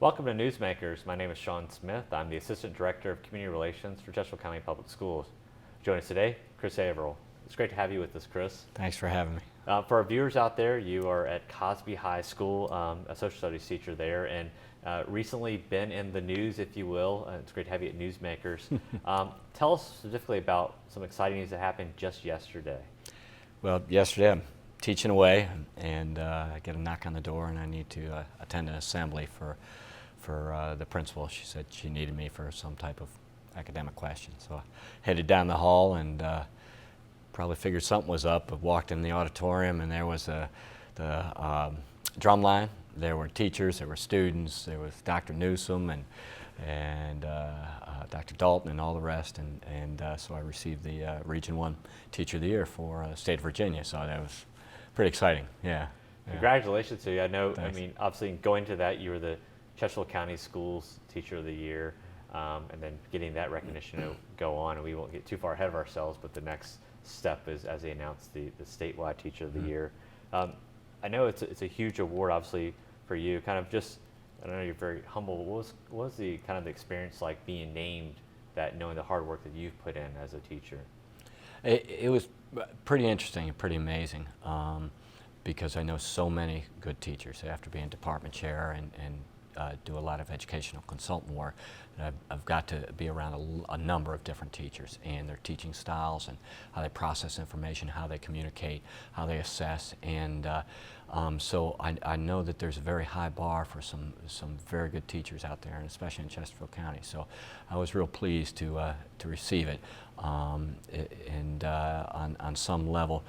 Welcome to Newsmakers. My name is Sean Smith. I'm the Assistant Director of Community Relations for Chesterfield County Public Schools. Joining us today, Chris Averill. It's great to have you with us, Chris. Thanks for having me. For our viewers out there, you are at Cosby High School, a social studies teacher there, and recently been in the news, if you will. It's great to have you at Newsmakers. Tell us specifically about some exciting news that happened just yesterday. Well, yesterday I'm teaching away, and I get a knock on the door, and I need to attend an assembly for the principal. She said she needed me for some type of academic question. So I headed down the hall and probably figured something was up. I walked in the auditorium, and there was the drum line. There were teachers, there were students, there was Dr. Newsom and Dr. Dalton and all the rest, and so I received the Region 1 Teacher of the Year for the state of Virginia. So that was pretty exciting. Yeah. Congratulations to you. I know. Thanks. I mean, obviously going to that, you were the Chesterfield County Schools Teacher of the Year, and then getting that recognition to go on. And we won't get too far ahead of ourselves, but the next step is as they announce the statewide Teacher of the Year. I know it's a huge award, obviously, for you. Kind of just, I know you're very humble. What was the kind of the experience like being named that, knowing the hard work that you've put in as a teacher? It was pretty interesting and pretty amazing because I know so many good teachers after being department chair and do a lot of educational consultant work. I've got to be around a number of different teachers and their teaching styles and how they process information, how they communicate, how they assess, and so I know that there's a very high bar for some very good teachers out there, and especially in Chesterfield County. So I was real pleased to receive it, and on some level,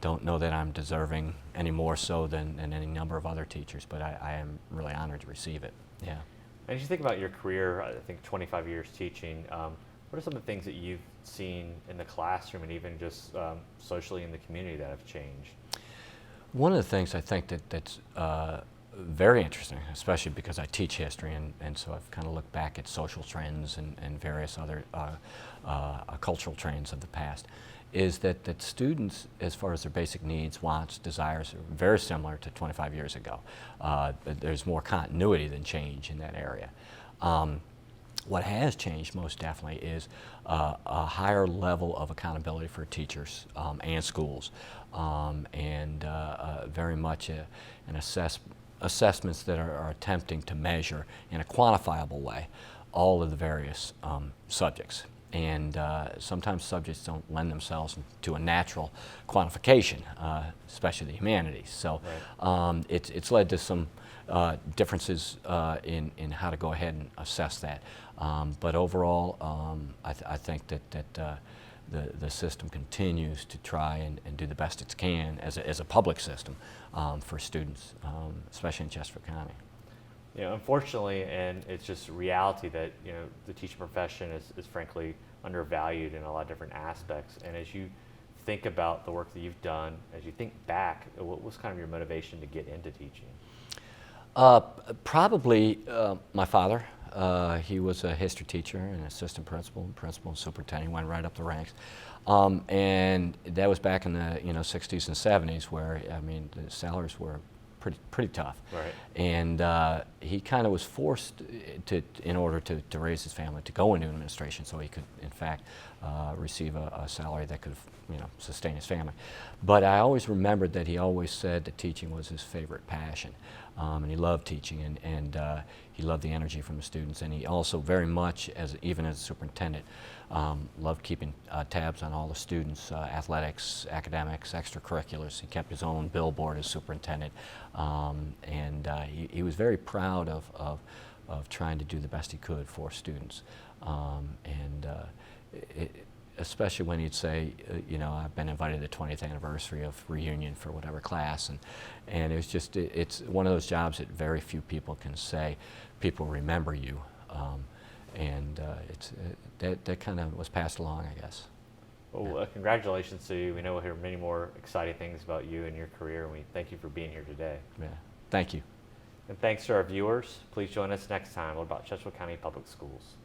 don't know that I'm deserving any more so than any number of other teachers, but I am really honored to receive it. Yeah. And as you think about your career, I think 25 years teaching, what are some of the things that you've seen in the classroom and even just socially in the community that have changed? One of the things I think that's very interesting, especially because I teach history, and so I've kind of looked back at social trends and various other cultural trends of the past, is that students, as far as their basic needs, wants, desires, are very similar to 25 years ago. There's more continuity than change in that area. What has changed most definitely is a higher level of accountability for teachers and schools, and very much an assessments that are attempting to measure in a quantifiable way all of the various subjects. And sometimes subjects don't lend themselves to a natural quantification, especially the humanities. So right. It's led to some differences in how to go ahead and assess that. But overall, I think that the system continues to try and do the best it can as a public system for students, especially in Chesterfield County. You know, unfortunately, and it's just reality that, you know, the teaching profession is frankly undervalued in a lot of different aspects. And as you think about the work that you've done, as you think back, what was kind of your motivation to get into teaching? Probably my father. He was a history teacher and assistant principal and superintendent. He went right up the ranks. And that was back in the 60s and 70s, where, I mean, the salaries were pretty tough. Right. And he kind of was forced in order to raise his family, to go into administration, so he could, in fact, receive a salary that could, sustain his family. But I always remembered that he always said that teaching was his favorite passion, and he loved teaching, and he loved the energy from the students, and he also very much, even as a superintendent, loved keeping tabs on all the students, athletics, academics, extracurriculars. He kept his own billboard as superintendent, and he was very proud of trying to do the best he could for students. Especially when he'd say, I've been invited to the 20th anniversary of reunion for whatever class, and it's one of those jobs that very few people can say, people remember you. That kind of was passed along, I guess. Well, congratulations to you. We know we'll hear many more exciting things about you and your career, and we thank you for being here today. Yeah, thank you. And thanks to our viewers. Please join us next time about Chesterfield County Public Schools.